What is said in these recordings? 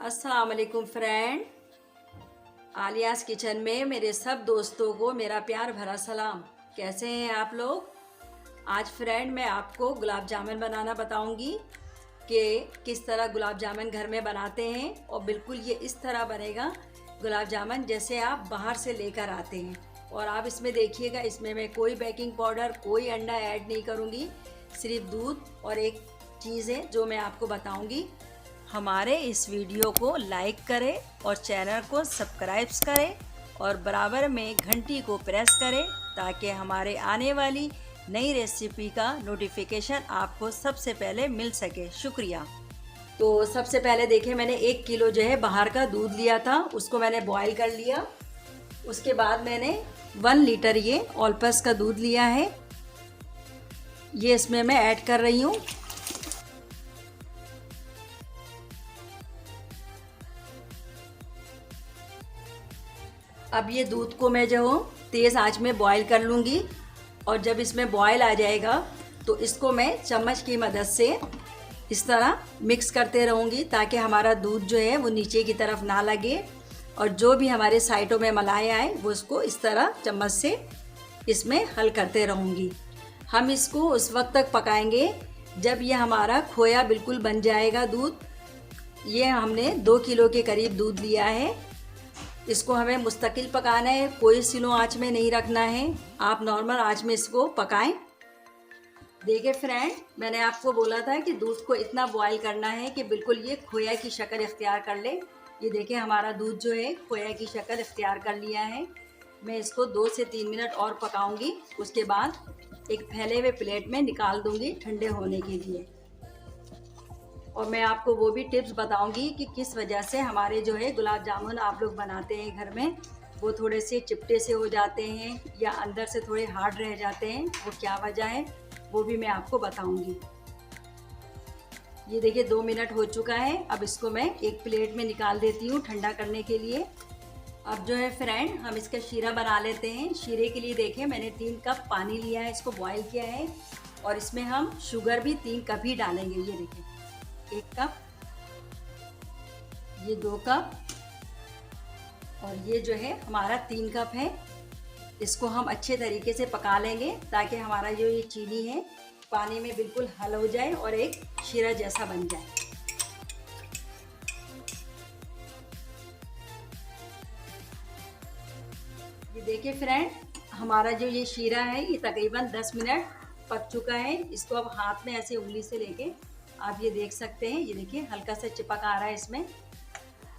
अस्सलाम वालेकुम friend. आलियास kitchen में मेरे सब दोस्तों को मेरा प्यार भरा सलाम। कैसे हैं आप लोग? आज फ्रेंड मैं आपको गुलाब जामुन बनाना बताऊंगी कि किस तरह गुलाब जामुन घर में बनाते हैं, और बिल्कुल ये इस तरह बनेगा गुलाब जामुन जैसे आप बाहर से लेकर आते हैं। और आप इसमें देखिएगा, इसमें मैं कोई बेकिंग पाउडर, कोई अंडा ऐड नहीं करूँगी, सिर्फ दूध और एक चीज़ है जो मैं आपको बताऊंगी। हमारे इस वीडियो को लाइक करें और चैनल को सब्सक्राइब करें और बराबर में घंटी को प्रेस करें ताकि हमारे आने वाली नई रेसिपी का नोटिफिकेशन आपको सबसे पहले मिल सके। शुक्रिया। तो सबसे पहले देखिए, मैंने 1 किलो जो है बाहर का दूध लिया था, उसको मैंने बॉईल कर लिया। उसके बाद मैंने 1 लीटर ये ऑलपस का दूध लिया है, ये इसमें मैं ऐड कर रही हूँ। अब ये दूध को मैं जो तेज़ आंच में बॉईल कर लूँगी, और जब इसमें बॉईल आ जाएगा तो इसको मैं चम्मच की मदद से इस तरह मिक्स करते रहूँगी ताकि हमारा दूध जो है वो नीचे की तरफ ना लगे, और जो भी हमारे साइडों में मलाई आए वो इसको इस तरह चम्मच से इसमें हल करते रहूँगी। हम इसको उस वक्त तक पकाएंगे जब ये हमारा खोया बिल्कुल बन जाएगा दूध। ये हमने 2 किलो के करीब दूध लिया है। इसको हमें मुस्तकिल पकाना है, कोई स्लो आंच में नहीं रखना है, आप नॉर्मल आंच में इसको पकाएं। देखिए फ्रेंड, मैंने आपको बोला था कि दूध को इतना बॉईल करना है कि बिल्कुल ये खोया की शक्ल इख्तियार कर ले। ये देखिए हमारा दूध जो है खोया की शक्ल इख्तियार कर लिया है। मैं इसको 2 से 3 मिनट और पकाऊंगी, उसके बाद एक फैले हुए प्लेट में निकाल दूंगी ठंडे होने के लिए। और मैं आपको वो भी टिप्स बताऊंगी कि किस वजह से हमारे जो है गुलाब जामुन आप लोग बनाते हैं घर में, वो थोड़े से चिपटे से हो जाते हैं या अंदर से थोड़े हार्ड रह जाते हैं, वो क्या वजह है वो भी मैं आपको बताऊंगी। ये देखिए 2 मिनट हो चुका है। अब इसको मैं एक प्लेट में निकाल देती हूँ ठंडा करने के लिए। अब जो है फ्रेंड, हम इसका शीरा बना लेते हैं। शीरे के लिए देखिए मैंने 3 कप पानी लिया है, इसको बॉयल किया है, और इसमें हम शुगर भी 3 कप ही डालेंगे। ये देखिए 1 कप, ये 2 कप, और ये जो है हमारा 3 कप है। इसको हम अच्छे तरीके से पका लेंगे ताकि हमारा जो ये चीनी है पानी में बिल्कुल हल हो जाए और एक शीरा जैसा बन जाए। ये देखिए फ्रेंड, हमारा जो ये शीरा है ये तकरीबन 10 मिनट पक चुका है। इसको अब हाथ में ऐसे उंगली से लेके आप ये देख सकते हैं, ये देखिए हल्का सा चिपक आ रहा है इसमें।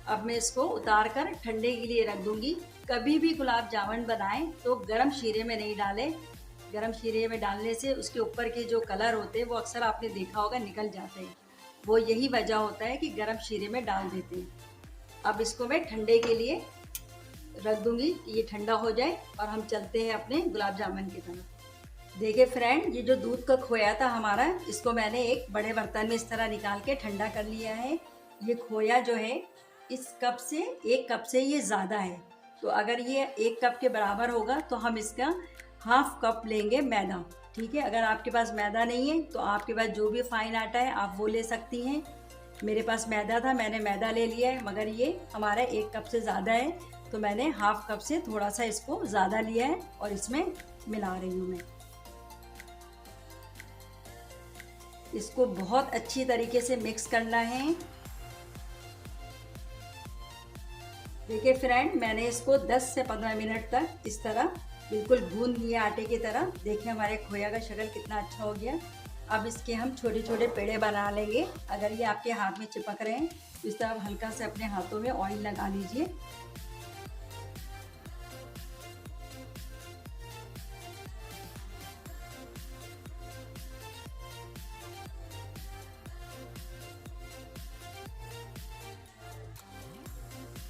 अब मैं इसको उतार कर ठंडे के लिए रख दूंगी। कभी भी गुलाब जामुन बनाएं तो गरम शीरे में नहीं डालें। गरम शीरे में डालने से उसके ऊपर के जो कलर होते हैं वो अक्सर आपने देखा होगा निकल जाते हैं, वो यही वजह होता है कि गरम शीरे में डाल देते हैं। अब इसको मैं ठंडे के लिए रख दूंगी कि ये ठंडा हो जाए, और हम चलते हैं अपने गुलाब जामुन की तरफ। देखिए फ्रेंड, ये जो दूध का खोया था हमारा, इसको मैंने एक बड़े बर्तन में इस तरह निकाल के ठंडा कर लिया है। ये खोया जो है इस कप से 1 कप से ये ज़्यादा है, तो अगर ये 1 कप के बराबर होगा तो हम इसका हाफ कप लेंगे मैदा। ठीक है, अगर आपके पास मैदा नहीं है तो आपके पास जो भी फाइन आटा है आप वो ले सकती हैं। मेरे पास मैदा था, मैंने मैदा ले लिया है, मगर ये हमारा 1 कप से ज़्यादा है तो मैंने हाफ कप से थोड़ा सा इसको ज़्यादा लिया है और इसमें मिला रही हूँ मैं। इसको बहुत अच्छी तरीके से मिक्स करना है। देखिए फ्रेंड, मैंने इसको 10 से 15 मिनट तक इस तरह बिल्कुल गूंद लिया आटे की तरह। देखिए हमारे खोया का शक्ल कितना अच्छा हो गया। अब इसके हम छोटे छोटे पेड़े बना लेंगे। अगर ये आपके हाथ में चिपक रहे हैं तो इस तरह हल्का से अपने हाथों में ऑयल लगा लीजिए।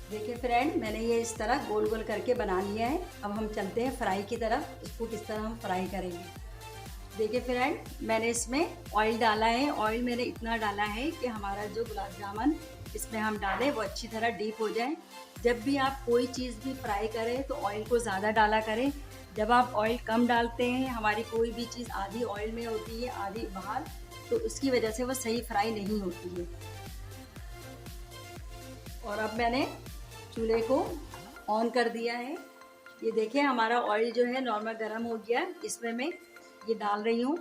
देखिए फ्रेंड, मैंने ये इस तरह गोल गोल करके बना लिया है। अब हम चलते हैं फ्राई की तरफ, इसको किस तरह हम फ्राई करेंगे। देखिए फ्रेंड, मैंने इसमें ऑयल डाला है। ऑयल मैंने इतना डाला है कि हमारा जो गुलाब जामुन इसमें हम डालें वो अच्छी तरह डीप हो जाए। जब भी आप कोई चीज़ भी फ्राई करें तो ऑयल को ज़्यादा डाला करें। जब आप ऑयल कम डालते हैं, हमारी कोई भी चीज़ आधी ऑयल में होती है आधी बाहर, तो उसकी वजह से वो सही फ्राई नहीं होती है। और अब मैंने चूल्हे को ऑन कर दिया है। ये देखिए हमारा ऑयल जो है नॉर्मल गर्म हो गया है। इसमें मैं ये डाल रही हूँ।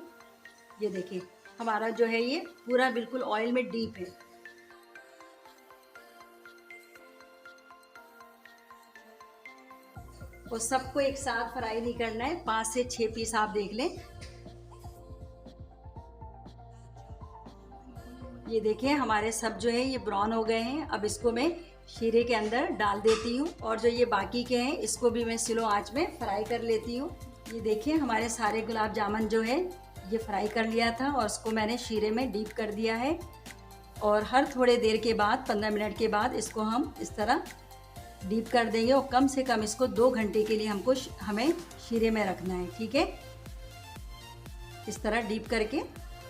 ये देखिए हमारा जो है ये पूरा बिल्कुल ऑयल में डीप है। और सबको एक साथ फ्राई नहीं करना है, 5 से 6 पीस आप देख लें। ये देखिए हमारे सब जो है ये ब्राउन हो गए हैं। अब इसको मैं शीरे के अंदर डाल देती हूँ और जो ये बाकी के हैं इसको भी मैं स्लो आंच में फ्राई कर लेती हूँ। ये देखिए हमारे सारे गुलाब जामुन जो है ये फ्राई कर लिया था और उसको मैंने शीरे में डीप कर दिया है। और हर थोड़े देर के बाद 15 मिनट के बाद इसको हम इस तरह डीप कर देंगे और कम से कम इसको 2 घंटे के लिए हमें शीरे में रखना है। ठीक है, इस तरह डीप करके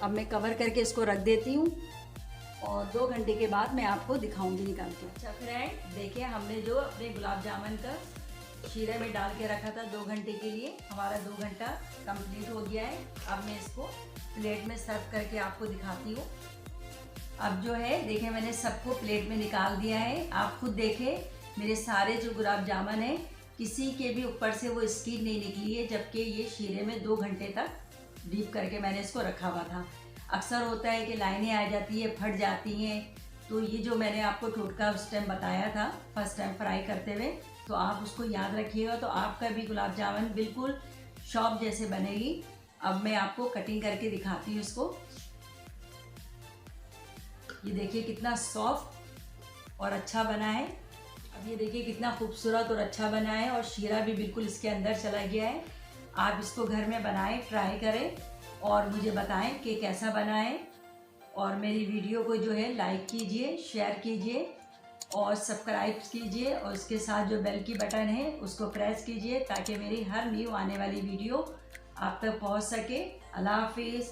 अब मैं कवर करके इसको रख देती हूँ और 2 घंटे के बाद मैं आपको दिखाऊंगी निकाल के। अच्छा फ्रेंड देखिए हमने जो अपने गुलाब जामुन का शीरे में डाल के रखा था 2 घंटे के लिए, हमारा 2 घंटा कंप्लीट हो गया है। अब मैं इसको प्लेट में सर्व करके आपको दिखाती हूँ। अब जो है देखिए मैंने सबको प्लेट में निकाल दिया है। आप खुद देखें मेरे सारे जो गुलाब जामुन है किसी के भी ऊपर से वो स्टील नहीं निकली है, जबकि ये शीरे में 2 घंटे तक डीप करके मैंने इसको रखा हुआ था। अक्सर होता है कि लाइनें आ जाती है, फट जाती हैं, तो ये जो मैंने आपको टोटका उस टाइम बताया था फर्स्ट टाइम फ्राई करते हुए, तो आप उसको याद रखिएगा, तो आपका भी गुलाब जामुन बिल्कुल शॉप जैसे बनेगी। अब मैं आपको कटिंग करके दिखाती हूँ इसको। ये देखिए कितना सॉफ्ट और अच्छा बना है। अब ये देखिए कितना खूबसूरत और अच्छा बना है और शीरा भी बिल्कुल इसके अंदर चला गया है। आप इसको घर में बनाएं, ट्राई करें और मुझे बताएं कि कैसा बना है। और मेरी वीडियो को जो है लाइक कीजिए, शेयर कीजिए और सब्सक्राइब कीजिए और उसके साथ जो बेल की बटन है उसको प्रेस कीजिए ताकि मेरी हर न्यू आने वाली वीडियो आप तक पहुंच सके। अल्लाह हाफिज़।